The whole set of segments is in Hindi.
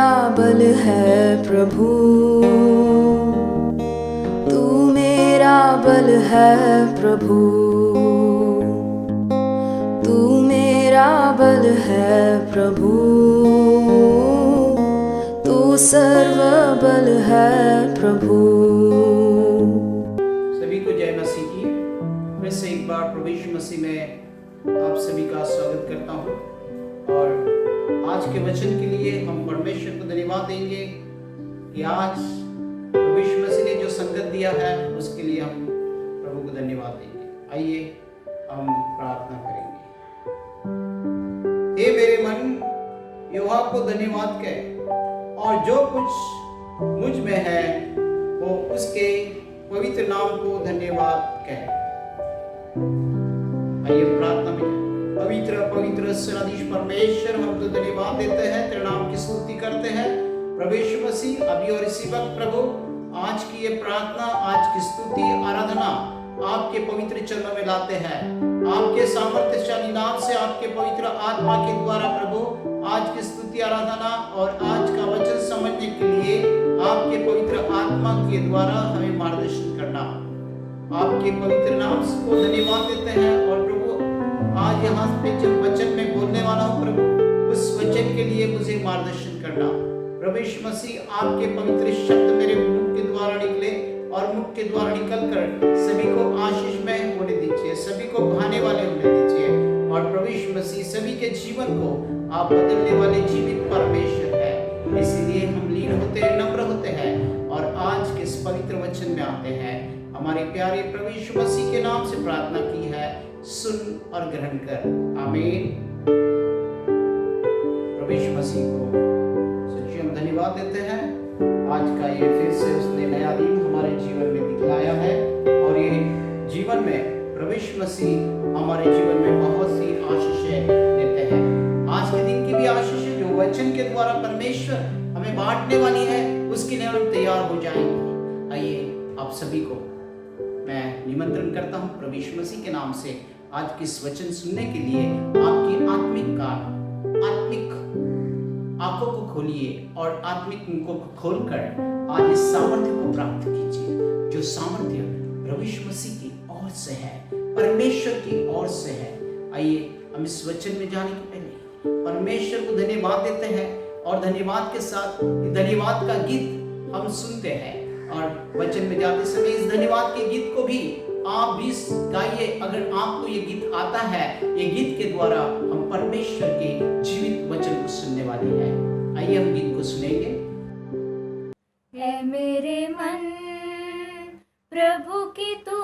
मेरा बल है प्रभु, तू मेरा बल है प्रभु, तू मेरा बल है प्रभु, तू सर्व बल है प्रभु। सभी को जय मसीह की। मैं से एक बार प्रभु यीशु मसीह में आप सभी का स्वागत करता हूँ और आज के वचन के लिए हम परमेश्वर को धन्यवाद देंगे कि आज प्रभु यीशु मसीह ने जो संगत दिया है उसके लिए हम प्रभु को धन्यवाद देंगे। आइए हम प्रार्थना करेंगे। हे मेरे मन यहोवा को धन्यवाद कह और जो कुछ मुझ में है वो उसके पवित्र नाम को धन्यवाद कह। आइए प्रार्थना में पवित्र पवित्र सर्वोच्च परमेश्वर हम तो धन्यवाद देते हैं, तेरे नाम की स्तुति करते हैं प्रभु यीशु मसीह। अभी और इसी वक्त प्रभु आज की ये प्रार्थना, आज की स्तुति आराधना आपके पवित्र चरणों में लाते हैं। आपके सामर्थ्यशाली नाम से आपके पवित्र आत्मा के द्वारा प्रभु आज की स्तुति आराधना और आज का वचन समझने के लिए आपके पवित्र आत्मा के द्वारा हमें मार्गदर्शन करना। आपके पवित्र नाम को धन्यवाद देते हैं और प्रभु आज यहाँ पे जब वचन में बोलने वाला हूँ प्रभु उस वचन के लिए मुझे मार्गदर्शन करना। प्रभु यीशु मसीह आपके पवित्र शब्द मेरे मुख के द्वारा निकले और मुख के द्वारा निकलकर सभी को आशीषमय होने दीजिए, सभी को भाने वाले होने दीजिए और प्रभु यीशु मसीह सभी के जीवन को आप बदलने वाले जीवित परमेश्वर है। इसलिए हम लीन होते हैं, नम्र होते हैं और आज के इस पवित्र वचन में आते हैं। हमारे प्यारे प्रभु यीशु मसीह के नाम से प्रार्थना की है, सुन और ग्रहण कर, आमीन। प्रभु यीशु मसीह को सच्ची हम धन्यवाद देते हैं। आज का ये फिर से उसने नया दिन हमारे जीवन में दिखलाया है और ये जीवन में प्रभु यीशु मसीह हमारे जीवन में बहुत सी आशीषें देते हैं। आज के दिन की भी आशीषें जो वचन के द्वारा परमेश्वर हमें बांटने वाली है उसके लिए हम तैयार हो जाएंगे। आइए आप सभी को मैं निमंत्रण करता हूँ प्रभु यीशु मसीह के नाम से आज के इस वचन सुनने के लिए आपकी आत्मिक आंखों को खोलिए और आत्मिक मुखों को खोलकर आज इस सामर्थ्य को प्राप्त कीजिए जो सामर्थ्य प्रभु यीशु मसीह की ओर से है, परमेश्वर की ओर से है। आइए हम इस वचन में जाने के पहले परमेश्वर को धन्यवाद देते हैं और धन्यवाद के साथ धन्यवाद का गीत हम सुनते हैं और वचन में जाते समय इस धन्यवाद के गीत को भी आप भी गाइए। अगर आपको ये गीत आता है, ये गीत के द्वारा हम परमेश्वर के जीवित वचन को सुनने वाले हैं। आइए हम गीत को सुनेंगे। है मेरे मन प्रभु की तू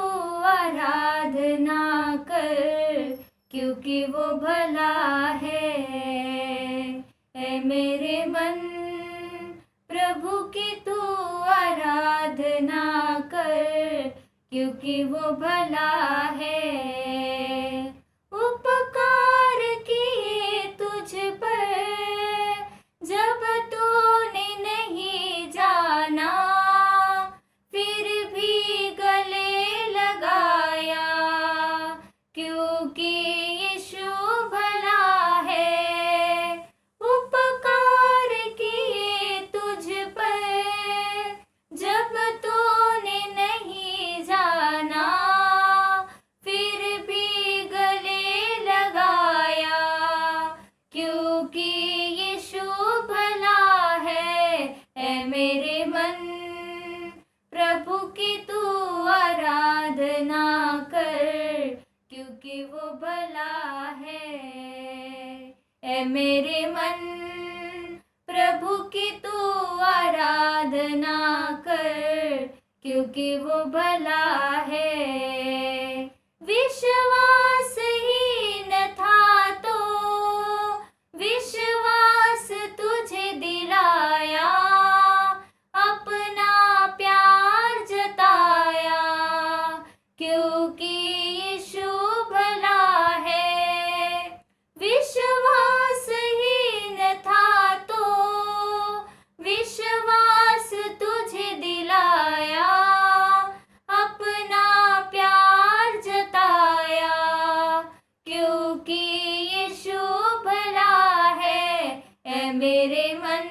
आराधना कर, क्योंकि वो भला है। है मेरे मन प्रभु की तू आराधना कर, क्योंकि वो भला है। उपकार किए तुझ पर जब तूने नहीं जाना, फिर भी गले लगाया, क्योंकि यीशु भला है। उपकार किए तुझ पर जब तूने नहीं जाना, फिर भी गले लगाया, क्योंकि यीशु भला है। मेरे मन प्रभु की तू आराधना कर, क्योंकि वो भला है। मेरे मन प्रभु की तू आराधना कर, क्योंकि वो भला है। विश्वास ही न था तो विश्वास तुझे दिलाया, अपना प्यार जताया, क्योंकि यीशु भला है। विश्वास ही न था तो विश्वास तुझे दिलाया, अपना प्यार जताया, क्योंकि यीशु भला है। मेरे मन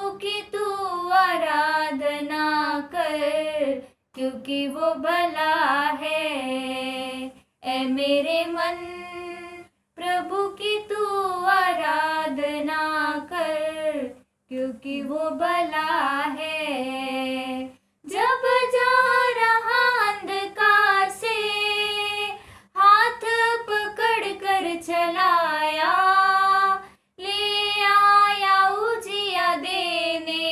प्रभु की तू आराधना कर, क्योंकि वो भला है। ऐ मेरे मन, प्रभु की तू आराधना कर, क्योंकि वो भला है। जब जा रहा अंधकार से हाथ पकड़ कर चलाया, ले आया उजिया देने,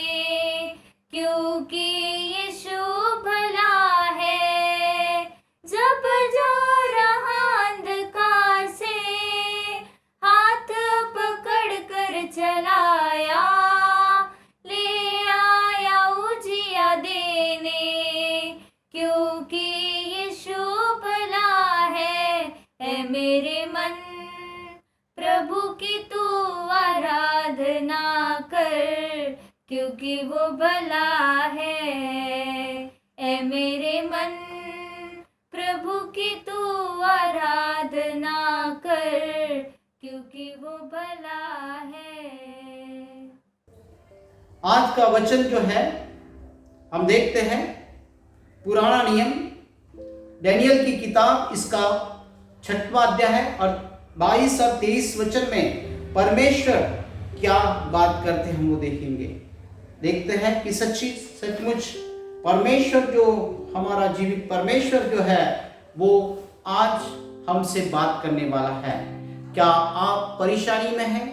क्योंकि यीशु भला है। जब जा रहा अंधकार से हाथ पकड़ कर चलाया, ले आया उजिया देने, क्योंकि यीशु भला है। ऐ मेरे मन, प्रभु की तू आराधना कर, क्योंकि वो भला है। ऐ मेरे मन, प्रभु की तू आराधना कर, क्योंकि वो भला है। आज का वचन जो है हम देखते हैं, पुराना नियम डैनियल की किताब, इसका 6वां अध्याय है और 22 और 23 वचन में परमेश्वर क्या बात करते हैं हम वो देखेंगे। देखते हैं कि सचमुच परमेश्वर जो हमारा जीवित परमेश्वर जो है वो आज हमसे बात करने वाला है। क्या आप परेशानी में हैं?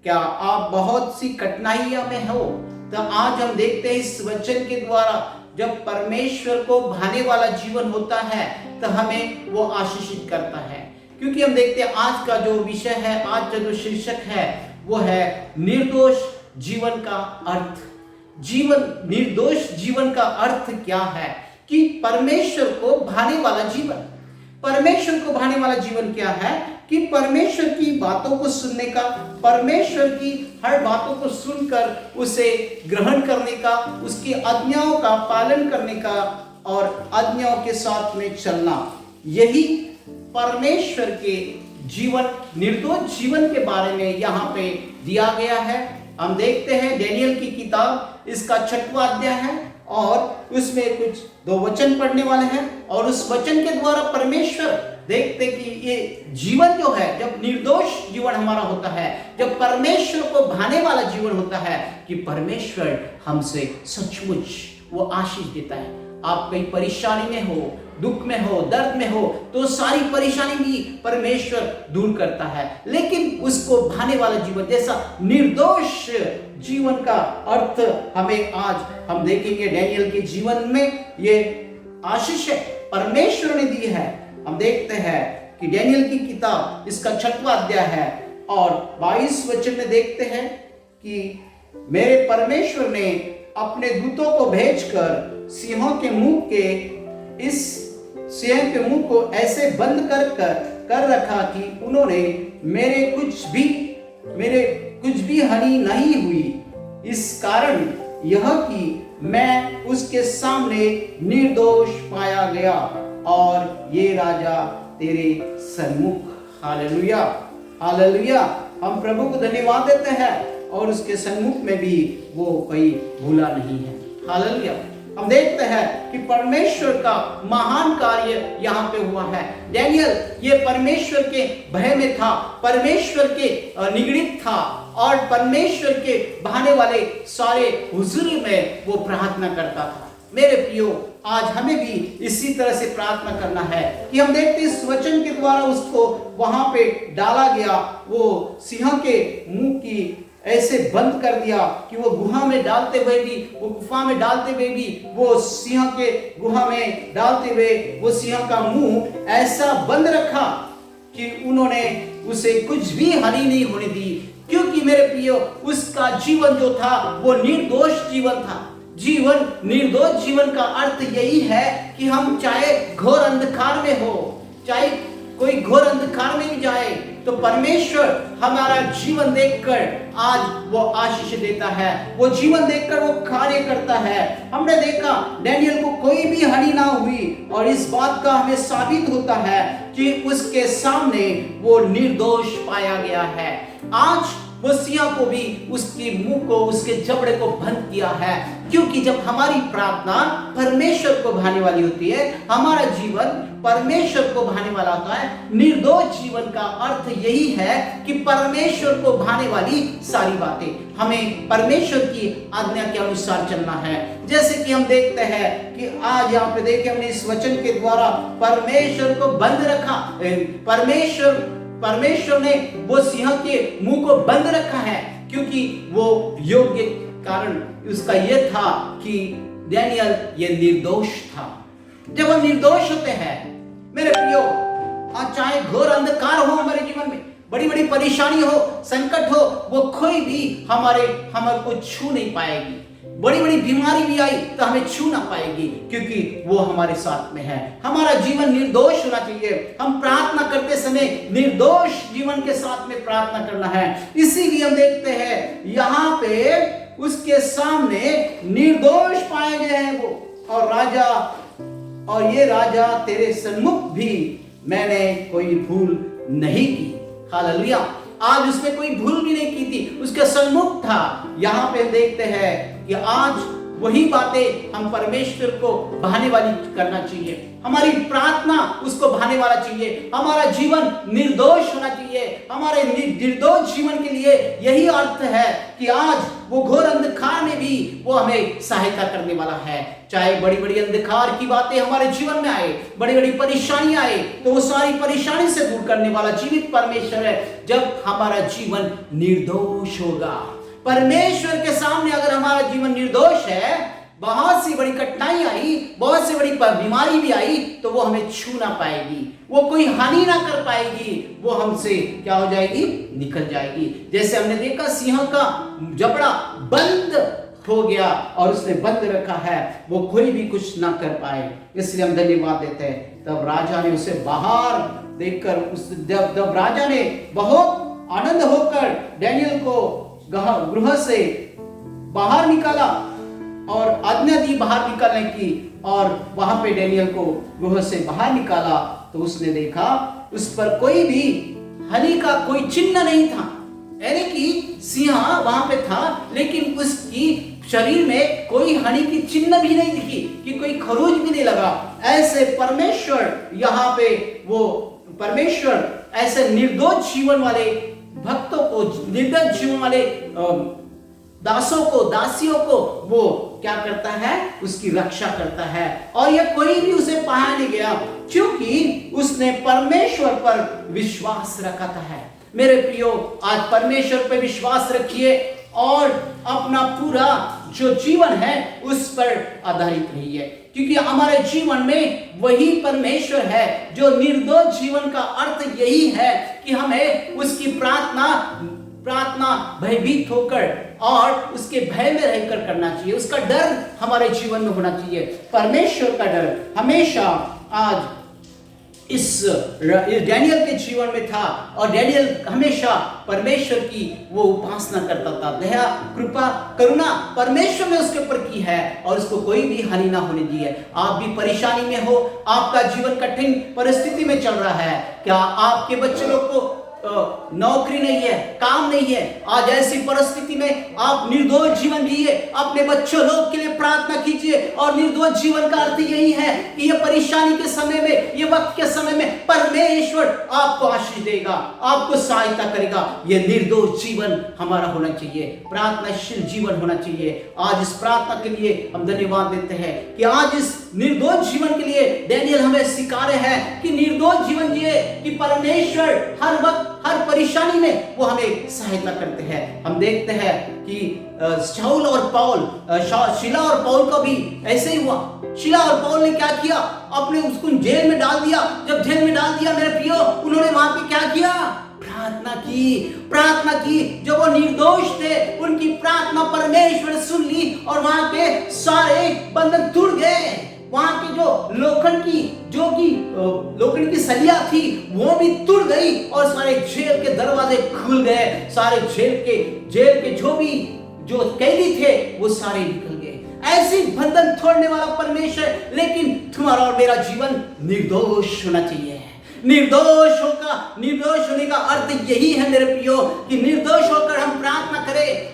क्या आप बहुत सी कठिनाइयां में हो? तो आज हम देखते हैं इस वचन के द्वारा जब परमेश्वर को भाने वाला जीवन होता है तो हमें वो आशीषित करता है। क्योंकि हम देखते हैं आज का जो विषय है, आज का जो शीर्षक है वो है निर्दोष जीवन का अर्थ। निर्दोष जीवन का अर्थ क्या है? कि परमेश्वर को भाने वाला जीवन। परमेश्वर को भाने वाला जीवन क्या है? कि परमेश्वर की बातों को सुनने का, परमेश्वर की हर बातों को सुनकर उसे ग्रहण करने का, उसकी आज्ञाओं का पालन करने का और आज्ञाओं के साथ में चलना। यही परमेश्वर के जीवन, निर्दोष जीवन के बारे में यहाँ पे दिया गया है। हम देखते हैं डैनियल की किताब, इसका 6वां अध्याय है और उसमें कुछ 2 वचन पढ़ने वाले हैं और उस वचन के द्वारा परमेश्वर देखते कि ये जीवन जो है, जब निर्दोष जीवन हमारा होता है, जब परमेश्वर को भाने वाला जीवन होता है, कि परमेश्वर हमसे सचमुच वो आशीष देता है। आप कहीं परेशानी में हो, दुख में हो, दर्द में हो, तो सारी परेशानी भी परमेश्वर दूर करता है। लेकिन उसको भाने वाला जीवन, जैसा निर्दोष जीवन का अर्थ हमें आज हम देखेंगे डैनियल के जीवन में। ये आशीष परमेश्वर ने दी है। हम देखते हैं कि डैनियल की किताब, इसका 6वां अध्याय है और 22 वचन में देखते हैं कि मेरे परमेश्वर ने अपने दूतों को भेजकर सिंहों के मुंह को ऐसे बंद कर रखा कि उन्होंने मेरे कुछ भी हानि नहीं हुई। इस कारण यह कि मैं उसके सामने निर्दोष पाया गया और ये राजा तेरे सन्मुख। Hallelujah, hallelujah. हम प्रभु को धन्यवाद देते हैं और उसके सन्मुख में भी वो कोई भूला नहीं है। हालेलुया। हम देखते हैं कि परमेश्वर का महान कार्य यहाँ पे हुआ है। डैनियल ये परमेश्वर के भय में था, परमेश्वर के निगड़ित था और परमेश्वर के भाने वाले सारे हुजूरी में वो प्रार्थना करता था। मेरे प्रियो, आज हमें भी इसी तरह से प्रार्थना करना है कि हम देखते इस वचन के द्वारा उसको वहां पे डाला गया, वो सिंह के मुंह की ऐसे बंद कर दिया कि वो गुहा में डालते हुए भी, वो गुफा में डालते हुए भी, वो सिंह के गुहा में डालते हुए वो सिंह का मुंह ऐसा बंद रखा कि उन्होंने उसे कुछ भी हानि नहीं होने दी। क्योंकि मेरे प्रियो, उसका जीवन जो था वो निर्दोष जीवन था। निर्दोष जीवन का अर्थ यही है कि हम चाहे घोर अंधकार में हो, चाहे कोई घोर अंधकार में भी जाए, तो परमेश्वर हमारा जीवन देखकर आज वो आशीष देता है, वो जीवन देखकर वो कार्य करता है। हमने देखा डैनियल को कोई भी हानि ना हुई और इस बात का हमें साबित होता है कि उसके सामने वो निर्दोष पाया गया है। आज वो सिंह को भी उसके मुंह को, उसके जबड़े को बंद किया है। क्योंकि जब हमारी प्रार्थना परमेश्वर को भाने वाली होती है, हमारा जीवन परमेश्वर को भाने वाला होता है। निर्दोष जीवन का अर्थ यही है कि परमेश्वर को भाने वाली सारी बातें, हमें परमेश्वर की आज्ञा के अनुसार चलना है। जैसे कि हम देखते हैं कि आज यहाँ पे देखें, हमने इस वचन के द्वारा परमेश्वर को बंद रखा। परमेश्वर ने वो सिंह के मुंह को बंद रखा है, क्योंकि वो योग्य कारण उसका यह था कि डैनियल ये निर्दोष था। जब हम निर्दोष होते हैं मेरे प्रियो, आज चाहे घोर अंधकार हो हमारे जीवन में, बड़ी बड़ी परेशानी हो, संकट हो, वो कोई भी हमारे को छू नहीं पाएगी। बड़ी बड़ी बीमारी भी आई तो हमें छू ना पाएगी, क्योंकि वो हमारे साथ में है। हमारा जीवन निर्दोष होना चाहिए। हम प्रार्थना करते समय निर्दोष जीवन के साथ में प्रार्थना करना है। इसीलिए हम देखते हैं यहाँ पे उसके सामने निर्दोष पाए गए हैं वो, और ये राजा तेरे सन्मुख भी मैंने कोई भूल नहीं की। हालेलुया। आज उसमें कोई भूल भी नहीं की थी, उसके सन्मुख था। यहाँ पे देखते हैं कि आज वही बातें हम परमेश्वर को भाने वाली करना चाहिए। हमारी प्रार्थना उसको भाने वाला चाहिए। हमारा जीवन निर्दोष होना चाहिए। हमारे निर्दोष जीवन के लिए यही अर्थ है कि आज वो घोर अंधकार में भी वो हमें सहायता करने वाला है। चाहे बड़ी बड़ी अंधकार की बातें हमारे जीवन में आए, बड़ी बड़ी परेशानियां आए, तो वो सारी परेशानी से दूर करने वाला जीवित परमेश्वर है। जब हमारा जीवन निर्दोष होगा, परमेश्वर के सामने अगर हमारा जीवन निर्दोष है, बहुत सी बड़ी कठिनाई आई, बहुत सी बड़ी बीमारी भी आई, तो वो हमें छू ना पाएगी, वो कोई हानि ना कर पाएगी, वो हमसे क्या हो जाएगी, निकल जाएगी। जैसे हमने देखा सिंह का जबड़ा बंद हो गया और उसने बंद रखा है, वो कोई भी कुछ ना कर पाए। इसलिए हम धन्यवाद देते हैं। तब राजा ने उसे बाहर देखकर जब राजा ने बहुत आनंद होकर डैनियल को गृह से बाहर निकाला और आज्ञा दी बाहर निकालने की, और वहां पे डैनियल को गृह से बाहर निकाला, तो उसने देखा उस पर कोई भी हानि का कोई चिन्ह नहीं था। यानी कि सिंह वहां पे था, लेकिन उसकी शरीर में कोई हानि की चिन्ह भी नहीं दिखी, कि कोई खरोच भी नहीं लगा। ऐसे परमेश्वर यहाँ पे वो परमेश्वर ऐसे निर्दोष जीवन वाले भक्तों को, निर्दोष जीवन वाले दासों को, दासियों को वो क्या करता है, उसकी रक्षा करता है। और यह कोई भी उसे पाया नहीं गया, क्योंकि उसने परमेश्वर पर विश्वास रखा था। है मेरे प्रियो, आज परमेश्वर पर विश्वास रखिए और अपना पूरा जो जीवन है उस पर आधारित रहिए, क्योंकि हमारे जीवन में वही परमेश्वर है। जो निर्दोष जीवन का अर्थ यही है कि हमें उसकी प्रार्थना भयभीत होकर और उसके भय में रहकर करना चाहिए। उसका डर हमारे जीवन में होना चाहिए। परमेश्वर का डर हमेशा आज इस डैनियल के जीवन में था, और डैनियल हमेशा परमेश्वर की वो उपासना करता था। दया, कृपा, करुणा परमेश्वर ने उसके ऊपर की है और उसको कोई भी हानि ना होने दी है। आप भी परेशानी में हो, आपका जीवन कठिन परिस्थिति में चल रहा है, क्या आपके बच्चे लोग को नौकरी नहीं है, काम नहीं है, आज ऐसी परिस्थिति में आप निर्दोष जीवन जिए। अपने बच्चों लोग के लिए प्रार्थना कीजिए। और निर्दोष जीवन का अर्थ यही है कि ये परेशानी के समय में, ये वक्त के समय में परमेश्वर आपको आशीष देगा, आपको सहायता करेगा। ये निर्दोष जीवन हमारा होना चाहिए, प्रार्थनाशील जीवन होना चाहिए। आज इस प्रार्थना के लिए हम धन्यवाद देते हैं कि आज इस निर्दोष जीवन के लिए डैनियल हमें सिखा रहे हैं कि निर्दोष जीवन जिए, कि परमेश्वर हर वक्त हर परेशानी में वो हमें सहायता करते हैं। हम देखते हैं कि शाऊल और पौल, शीला और पौल का भी ऐसे ही हुआ। शीला और पौल ने क्या किया, अपने उसको जेल में डाल दिया। जब जेल में डाल दिया मेरे प्रियो, उन्होंने वहां पे क्या किया, प्रार्थना की। जो वो निर्दोष थे उनकी प्रार्थना परमेश्वर सुन ली और वहां के सारे बंधन टूट गए। वहां की जो लोखंड की सलिया थी वो भी टूट गई और सारे जेल के दरवाजे खुल गए। सारे जेल के जो कैदी थे वो सारे निकल गए। ऐसी बंधन तोड़ने वाला परमेश्वर, लेकिन तुम्हारा और मेरा जीवन निर्दोष होना चाहिए। निर्दोष होने का अर्थ यही है मेरे प्रियो, कि निर्दोष होकर हम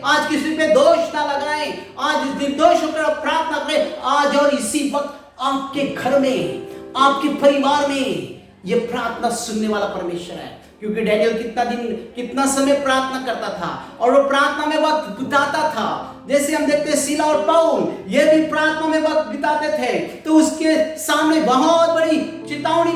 आज किसी पे दोष ना लगाएं, आज निर्दोष होकर प्रार्थना करें। आज और इसी वक्त आपके घर में, आपके परिवार में ये प्रार्थना सुनने वाला परमेश्वर है। क्योंकि डैनियल कितना समय प्रार्थना करता था और वो प्रार्थना में वक्त बिताता था। जैसे हम देखते हैं सीला और पाउल, ये भी प्रार्थना में वक्त बिताते थे। तो उसके सामने बहुत बड़ी चितावनी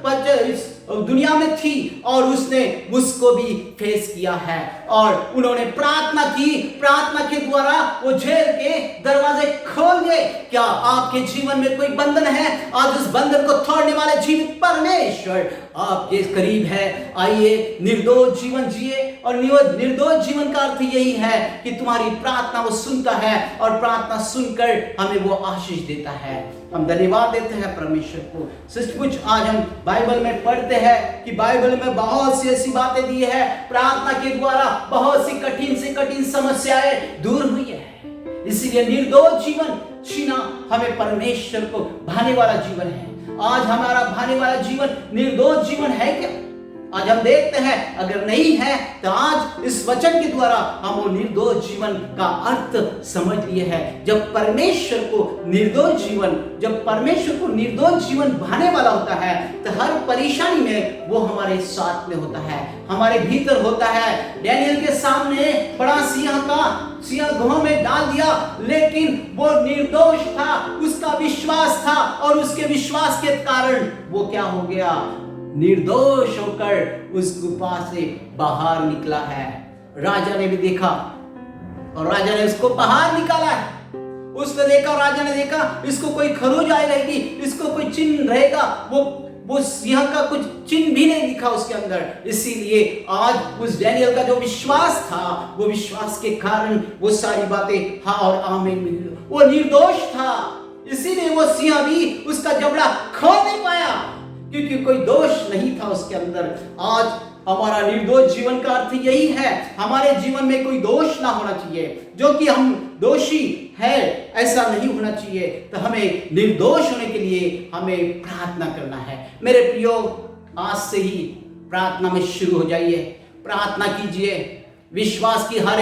पर इस दुनिया में थी और उसने उसको भी फेस किया है। और उन्होंने प्रार्थना की, प्रार्थना के द्वारा वो जेल के दरवाजे खोल दिए। क्या आपके जीवन में कोई बंधन है? आज उस बंधन को तोड़ने वाले जीवित परमेश्वर आपके करीब है। आइए निर्दोष जीवन जिए। और निर्दोष जीवन का अर्थ यही है कि तुम्हारी प्रार्थना वो सुनता है और प्रार्थना सुनकर हमें वो आशीष देता है। हम धन्यवाद देते हैं परमेश्वर को। सचमुच आज हम बाइबल में पढ़ते हैं कि बाइबल में बहुत सी ऐसी बातें दी है, प्रार्थना के द्वारा बहुत सी कठिन से कठिन समस्याएं दूर हुई है। इसीलिए निर्दोष जीवन जीना हमें परमेश्वर को भाने वाला जीवन है। आज हमारा भाने वाला जीवन निर्दोष जीवन है क्या? आज हम देखते हैं अगर नहीं है तो आज इस वचन के द्वारा हम वो निर्दोष जीवन का अर्थ समझ लिए हैं। जब परमेश्वर को निर्दोष जीवन भाने वाला होता है तो हर परेशानी में वो हमारे साथ में होता है, हमारे भीतर होता है। डैनियल के सामने बड़ा सिंह गुहा में डाल दिया, लेकिन वो निर्दोष था, उसका विश्वास था और उसके विश्वास के कारण वो क्या हो गया? निर्दोष होकर उस गुफा से बाहर निकला है। राजा ने भी देखा और राजा ने उसको बाहर निकाला है। उसने देखा और राजा ने देखा इसको कोई खरोच आई रहेगी, इसको कोई चिन्ह रहेगा, वो सिंह का कुछ चिन्ह भी नहीं दिखा उसके अंदर। इसीलिए आज उस डैनियल का जो विश्वास था, वो विश्वास के कारण वो सारी बातें हाँ और आमीन मिली। वो निर्दोष था, इसीलिए वो सिंह भी उसका जबड़ा खोल नहीं पाया, क्योंकि कोई दोष नहीं था उसके अंदर। आज हमारा निर्दोष जीवन का अर्थ यही है, हमारे जीवन में कोई दोष ना होना चाहिए, जो कि हम दोषी है ऐसा नहीं होना चाहिए। तो हमें निर्दोष होने के लिए हमें प्रार्थना करना है। मेरे प्रियो, आज से ही प्रार्थना में शुरू हो जाइए, प्रार्थना कीजिए, विश्वास की हर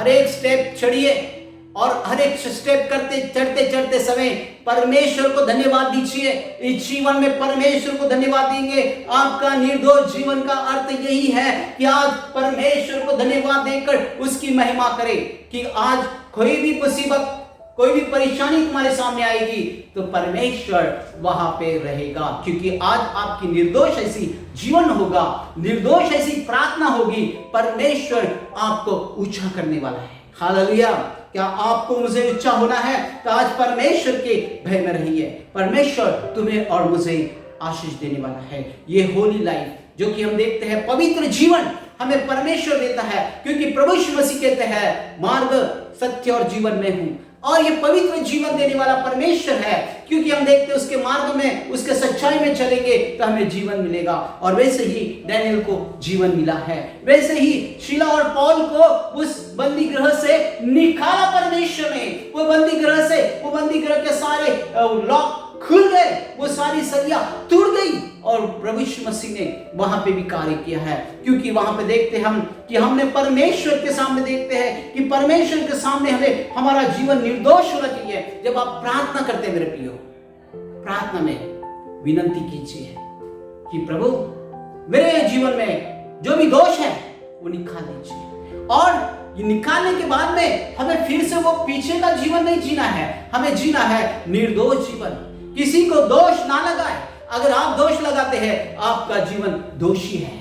एक स्टेप चढ़िए और हर एक स्टेप चढ़ते समय परमेश्वर को धन्यवाद दीजिए। इस जीवन में परमेश्वर को धन्यवाद देंगे। आपका निर्दोष जीवन का अर्थ यही है कि आज परमेश्वर को धन्यवाद देकर उसकी महिमा करें कि आज कोई भी मुसीबत, कोई भी परेशानी तुम्हारे सामने आएगी तो परमेश्वर वहां पे रहेगा, क्योंकि आज आपकी निर्दोष ऐसी जीवन होगा, निर्दोष ऐसी प्रार्थना होगी, परमेश्वर आपको ऊंचा करने वाला है। हालेलुया। क्या आपको मुझे ऊंचा होना है तो आज परमेश्वर के भय में रहिए। परमेश्वर तुम्हें और मुझे आशीष देने वाला है। ये होली लाइफ जो कि हम देखते हैं, पवित्र जीवन हमें परमेश्वर देता है, क्योंकि प्रभु यीशु मसीह कहते हैं मार्ग, सत्य और जीवन में हूं। और ये पवित्र जीवन देने वाला परमेश्वर है, क्योंकि हम देखते हैं उसके मार्ग में, उसके सच्चाई में चलेंगे तो हमें जीवन मिलेगा। और वैसे ही डैनियल को जीवन मिला है, वैसे ही शीला और पौल को उस बंदी गृह से निकाला परमेश्वर ने। वो बंदी गृह के सारे लॉक खुल गए, वो सारी सरिया टूट गई और प्रभु यीशु मसीह ने वहां पे भी कार्य किया है। क्योंकि वहां पे देखते हैं हम कि हमने परमेश्वर के सामने देखते हैं कि परमेश्वर के सामने हमें हमारा जीवन निर्दोष होना चाहिए। जब आप प्रार्थना करते हैं मेरे प्रियो, प्रार्थना में विनती कीजिए कि प्रभु मेरे जीवन में जो भी दोष है वो निकाल दीजिए। और ये निकालने के बाद में हमें फिर से वो पीछे का जीवन नहीं जीना है, हमें जीना है निर्दोष जीवन। किसी को दोष ना लगाए। अगर आप दोष लगाते हैं आपका जीवन दोषी है।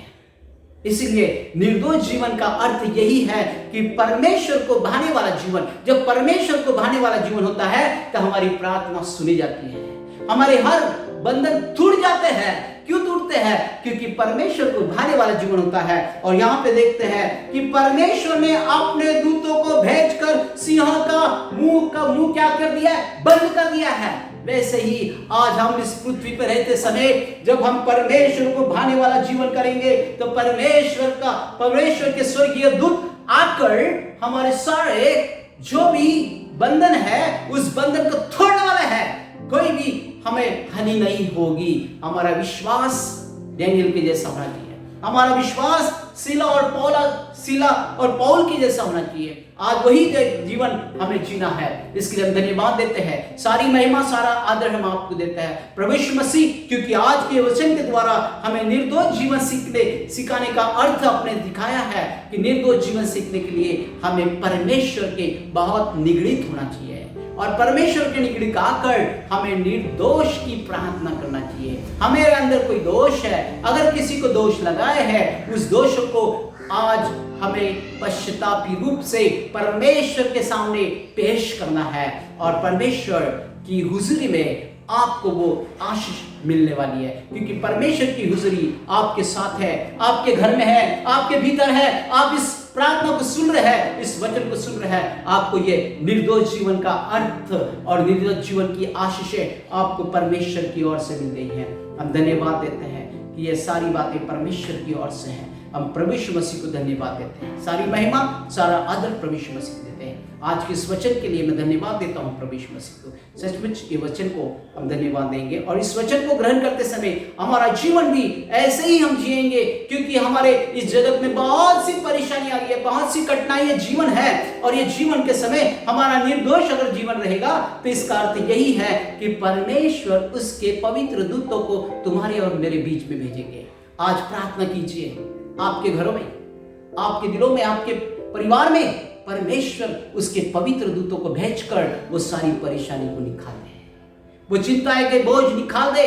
इसलिए निर्दोष जीवन का अर्थ यही है कि परमेश्वर को भाने वाला जीवन। जब परमेश्वर को भाने वाला जीवन होता है तो हमारी प्रार्थना सुनी जाती है, हमारे हर बंधन टूट जाते हैं। क्यों टूटते हैं? क्योंकि परमेश्वर को भाने वाला जीवन होता है। और यहाँ पे देखते हैं कि परमेश्वर ने अपने दूतों को भेजकर सिंह का मुंह क्या कर दिया है? बंद कर दिया है। वैसे ही आज हम इस पृथ्वी पर रहते समय जब हम परमेश्वर को भाने वाला जीवन करेंगे तो परमेश्वर के स्वर्गीय दूत आकर हमारे सारे जो भी बंधन है उस बंधन को तोड़ने वाला है। कोई भी हमें हानि नहीं होगी। हमारा विश्वास डैनियल के जैसा होना चाहिए। हमारा विश्वास सिला और पौल की जैसा होना चाहिए। आज वही जीवन हमें जीना है। इसके लिए हम धन्यवाद देते हैं। सारी महिमा सारा आदर हम आपको देते हैं प्रभु यीशु मसीह, क्योंकि आज के वचन के द्वारा हमें निर्दोष जीवन सिखाने का अर्थ आपने दिखाया है कि निर्दोष जीवन सीखने के लिए हमें परमेश्वर के बहुत निगड़ित होना चाहिए और परमेश्वर के निगड़ित आकर हमें निर्दोष की प्रार्थना करना चाहिए। हमारे अंदर कोई दोष है, अगर किसी को दोष लगाए है, उस दोष को आज हमें पश्चातापी रूप से परमेश्वर के सामने पेश करना है और परमेश्वर की हुजूरी में आपको वो आशीष मिलने वाली है, क्योंकि परमेश्वर की हुजूरी आपके साथ है, आपके घर में है, आपके भीतर है। आप इस प्रार्थना को सुन रहे हैं, इस वचन को सुन रहे हैं, आपको ये निर्दोष जीवन का अर्थ और निर्दोष जीवन की आशीषें आपको परमेश्वर की ओर से मिल गई हैं। हम धन्यवाद देते हैं कि ये सारी बातें परमेश्वर की ओर से हैं। हम प्रभु यीशु मसीह को धन्यवाद देते हैं। सारी महिमा सारा आदर प्रभु यीशु मसीह को देते हैं। आज के इस वचन के लिए मैं धन्यवाद देता हूं प्रभु यीशु मसीह को। सचमुच ये वचन को हम धन्यवाद देंगे और इस वचन को ग्रहण करते समय हमारा जीवन भी ऐसे ही हम जिएंगे, क्योंकि हमारे इस जगत में बहुत सी परेशानी आ रही है, बहुत सी कठिनाइयां जीवन है और ये जीवन के समय हमारा निर्दोष अगर जीवन रहेगा तो इसका अर्थ यही है कि परमेश्वर उसके पवित्र दूतों को तुम्हारे और मेरे बीच में भेजेंगे। आज प्रार्थना कीजिए, आपके घरों में, आपके दिलों में, आपके परिवार में परमेश्वर उसके पवित्र दूतों को भेजकर वो सारी परेशानी को निकाल दे, वो चिंताएं के बोझ निकाल दे।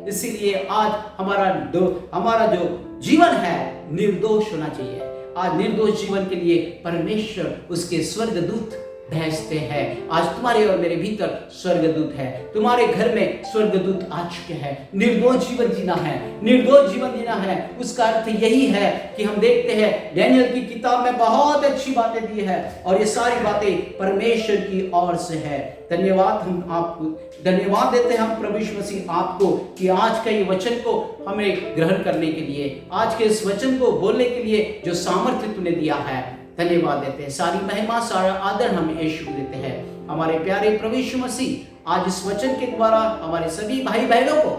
इसीलिए आज हमारा जो जीवन है निर्दोष होना चाहिए। आज निर्दोष जीवन के लिए परमेश्वर उसके स्वर्गदूत भेजते हैं। आज तुम्हारे और मेरे भीतर स्वर्गदूत है, तुम्हारे घर में स्वर्गदूत आ चुके हैं। निर्दोष जीवन जीना है, निर्दोष जीवन जीना है। उसका अर्थ यही है कि हम देखते हैं डैनियल की किताब में बहुत अच्छी बातें दी है और ये सारी बातें परमेश्वर की ओर से है। धन्यवाद, हम आपको धन्यवाद देते हैं हम प्रभु यीशु मसीह आपको कि आज का ये वचन को हमें ग्रहण करने के लिए, आज के इस वचन को बोलने के लिए जो सामर्थ्य तूने दिया है, धन्यवाद देते हैं। सारी महिमा सारा आदर हम यीशु को देते हैं। हमारे प्यारे प्रभु यीशु मसीह आज इस वचन के द्वारा हमारे सभी भाई बहनों को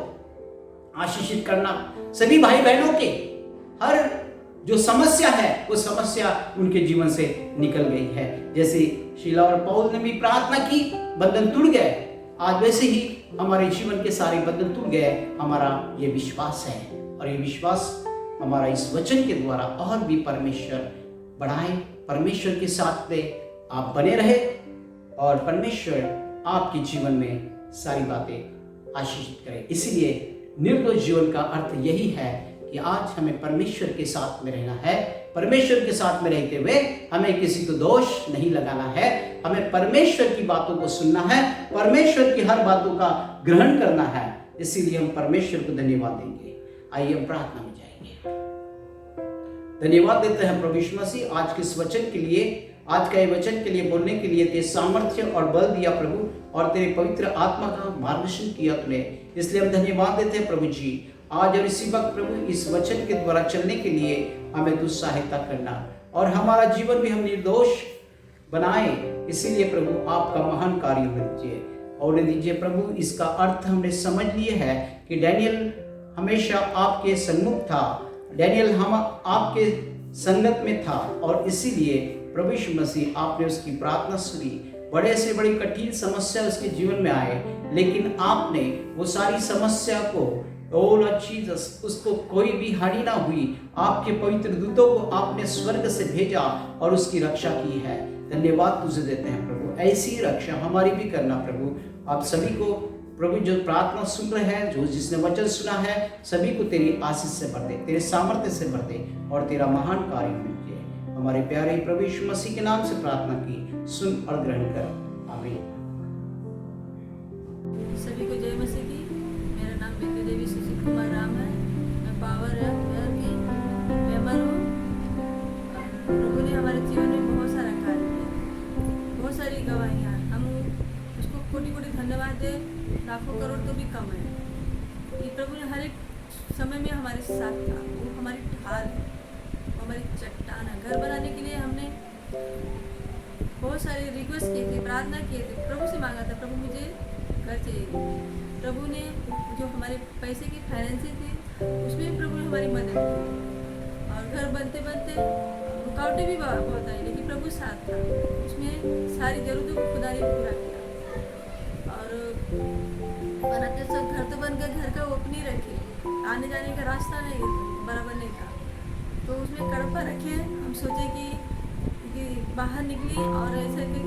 आशीषित करना, सभी भाई बहनों के हर जो समस्या है वो समस्या उनके जीवन से निकल गई है। जैसे शीला और पौल ने भी प्रार्थना की, बंधन टूट गए, आज वैसे ही हमारे जीवन के सारे बंधन टूट गए। हमारा ये विश्वास है और ये विश्वास हमारा इस वचन के द्वारा और भी परमेश्वर बढ़ाए। परमेश्वर के साथ में आप बने रहे और परमेश्वर आपके जीवन में सारी बातें आशीषित करे। इसीलिए निर्दोष जीवन का अर्थ यही है कि आज हमें परमेश्वर के साथ में रहना है। परमेश्वर के साथ में रहते हुए हमें किसी को दोष नहीं लगाना है, हमें परमेश्वर की बातों को सुनना है, परमेश्वर की हर बातों का ग्रहण करना है। इसीलिए हम परमेश्वर को धन्यवाद देंगे। आइए हम प्रार्थना में जाएंगे। धन्यवाद देते हैं प्रभु यीशु मसीह आज के इस वचन के लिए, आज का ये वचन के लिए बोलने के लिए तेरे सामर्थ्य और बल दिया प्रभु, और तेरे पवित्र आत्मा का मार्गदर्शन किया तूने, इसलिए हम धन्यवाद देते हैं प्रभु जी। आज और इसी वक्त प्रभु इस वचन के द्वारा चलने के लिए हमें तू सहायता करना और हमारा जीवन भी हम निर्दोष बनाए। इसीलिए प्रभु आपका महान कार्य होने दीजिए और दीजिए प्रभु। इसका अर्थ हमने समझ लिए है कि डैनियल हमेशा आपके सन्मुख था, डैनियल हम आपके संगत में था और इसीलिए प्रभु यीशु मसीह आपने उसकी प्रार्थना सुनी। बड़े से बड़ी कठिन समस्या उसके जीवन में आए, लेकिन आपने वो सारी समस्या को और अच्छी उसको कोई भी हानि ना हुई, आपके पवित्र दूतों को आपने स्वर्ग से भेजा और उसकी रक्षा की है। धन्यवाद तुझे देते हैं प्रभु, ऐसी रक्षा हमारी भी करना प्रभु। आप सभी को प्रभु जो प्रार्थना सुन रहे हैं, जो जिसने वचन सुना है, सभी को तेरी आशीष से भर दे, तेरे सामर्थ्य से भर दे और तेरा महान कार्य कीजिए। हमारे प्यारे प्रभु यीशु मसीह के नाम से प्रार्थना की, सुन और ग्रहण कर, आमीन। सभी को जय मसीह की। मेरा नाम बिंदु देवी सुशील कुमार राम है। मैं पावर की मेंबर हूँ। प्रभु ने हमारे जीवन में बहुत सारा कार्य किया, बहुत सारी गवाहियाँ, हम उसको कोटि कोटि धन्यवाद दे, लाखों करोड़ तो भी कम है। ये प्रभु ने हर एक समय में हमारे साथ था, वो हमारी ढाल है, हमारी चट्टान है। घर बनाने के लिए हमने बहुत सारे रिक्वेस्ट किए थे, प्रार्थना किए थे, प्रभु से मांगा था, प्रभु मुझे घर चाहिए। प्रभु ने जो हमारे पैसे की फाइनेंसिंग थी उसमें प्रभु ने हमारी मदद की और घर बनते बनते रुकावटें भी बहुत आई, लेकिन प्रभु साथ था। उसमें सारी जरूरतों को खुदा ने पूरा किया। और बनाते सब घर तो बन गया, घर का ओपनिंग रखे, आने जाने का रास्ता नहीं बराबर नहीं था, तो उसमें कड़पा रखे। हम सोचे कि बाहर निकली और ऐसा कि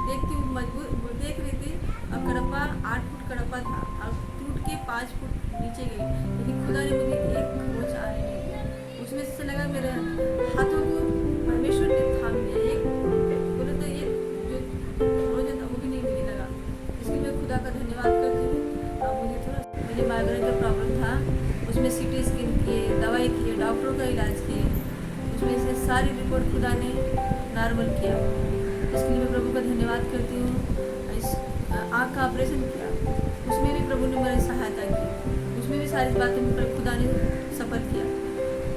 देखती हूँ मजबूर देख रही थी, अब कड़पा 8 फुट कड़पा था, अब टूट के 5 फुट नीचे गई, लेकिन खुदा ने मुझे एक खोज आने नहीं दिया। उसमें से लगा मेरे हाथों को परमेश्वर ने थाम लिया। एक बोले तो एक जो रोज था वो भी नहीं मुझे लगा, इसलिए मैं खुदा का धन्यवाद करती हूँ। अब मुझे माइग्रेन का प्रॉब्लम था, उसमें CT स्कैन किए, दवाई किए, डॉक्टरों का इलाज किए, उसमें से सारी रिपोर्ट खुदा ने नॉर्मल किया। इसके लिए मैं प्रभु का धन्यवाद करती हूँ। आँख का ऑपरेशन किया, उसमें भी प्रभु ने मेरी सहायता की, उसमें भी सारी बातें में खुदा ने सफल किया।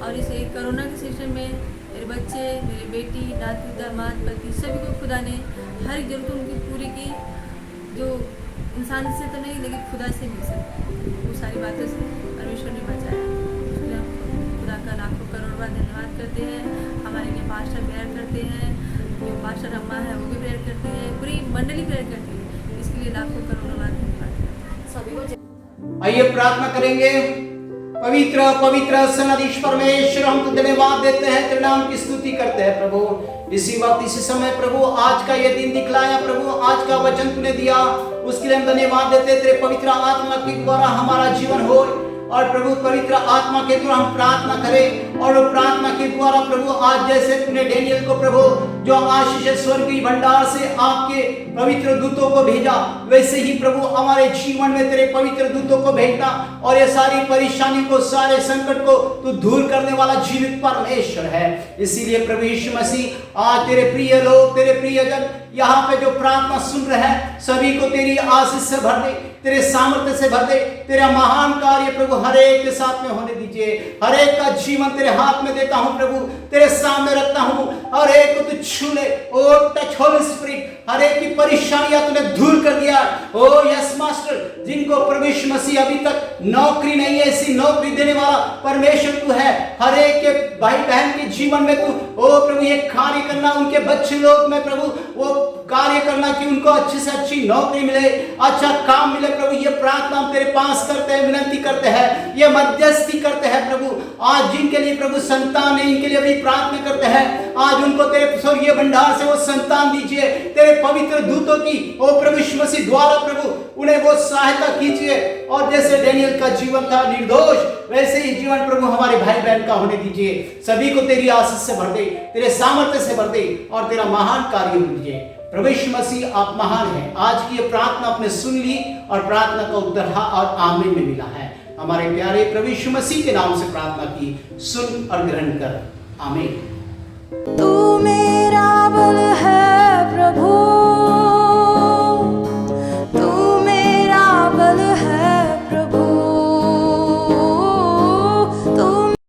और इस कोरोना के सेशन में मेरे बच्चे, मेरी बेटी, नाती, दामाद, पति सभी को खुदा ने हर एक जरूरत उनकी पूरी की, जो इंसान से तो नहीं लेकिन खुदा से मिल सकती, वो सारी बातों से परमेश्वर ने बचाया। इसलिए हम खुदा का लाखों करोड़ बार धन्यवाद करते हैं। हमारे लिए पास्टर प्रेयर करते हैं, जो पास्टर अम्मा है वो भी प्रेयर करते हैं, पूरी मंडली प्रेयर करती है। इसके लिए लाखों करोड़ बार धन्यवाद सभी को। आइए प्रार्थना करेंगे। पवित्र पवित्र सनाधीश परमेश्वर, हम तो धन्यवाद देते हैं, तेरे नाम की स्तुति करते हैं प्रभु। इसी वक्त इसी समय प्रभु आज का ये दिन दिखलाया प्रभु, आज का वचन तूने दिया, उसके लिए हम धन्यवाद देते हैं। तेरे पवित्र आत्मा के द्वारा हमारा जीवन हो, और प्रभु पवित्र आत्मा के द्वारा हम प्रार्थना करें, और प्रार्थना के द्वारा प्रभु आज जैसे तूने डेनियल को प्रभु जो आशीष स्वर्गीय भंडार से आपके पवित्र दूतों को भेजा, वैसे ही प्रभु हमारे जीवन में तेरे पवित्र दूतों को भेजना, और ये सारी परेशानी को, सारे संकट को तू दूर करने वाला जीवित परमेश्वर है। इसीलिए प्रभु यीशु मसीह आज तेरे प्रिय लोग, तेरे प्रिय जन यहाँ पे जो प्रार्थना सुन रहे हैं, सभी को तेरी आशीष से भर दे, तेरे सामर्थ्य से भर दे। तेरा महान कार्य प्रभु हर एक के साथ में होने दीजिए। हर एक का जीवन तेरे हाथ में देता हूँ प्रभु, तेरे सामने रखता हूँ। हर एक को तू छू ले, ओ टच होली स्पिरिट। हर एक की परेशानियां तूने दूर कर दिया। ओ यस मास्टर, जिनको प्रभु यीशु मसीह अभी तक नौकरी नहीं है, ऐसी नौकरी देने वाला परमेश्वर तू है। हर एक के भाई बहन के जीवन में तू ओ प्रभु ये कार्य करना, उनके बच्चे लोग में प्रभु वो कार्य करना कि उनको अच्छी से अच्छी नौकरी मिले, अच्छा काम मिले प्रभु। ये प्रार्थना हम तेरे पास करते हैं, विनती करते हैं, ये मध्यस्थी करते हैं प्रभु। आज जिनके लिए प्रभु संतान है, इनके लिए भी प्रार्थना करते हैं, आज उनको तेरे स्वर्गीय भंडार से वो संतान दीजिए। तेरे पवित्र दूतों की ओ प्रभु यीशु मसीह द्वारा प्रभु उन्हें वो सहायता कीजिए, और जैसे डेनियल का जीवन था निर्दोष, वैसे ही जीवन प्रभु हमारे भाई बहन का होने दीजिए। सभी को तेरी आशीष से भर दे, तेरे सामर्थ्य से भर दे, और तेरा महान कार्य दीजिए। प्रभु यीशु मसीह आप महान हैं। आज की ये प्रार्थना आपने सुन ली, और प्रार्थना का उत्तर हाँ और आमीन में मिला है। हमारे प्यारे प्रभु यीशु मसीह के नाम से प्रार्थना की, सुन और ग्रहण कर, आमीन। तू मेरा बल है प्रभु।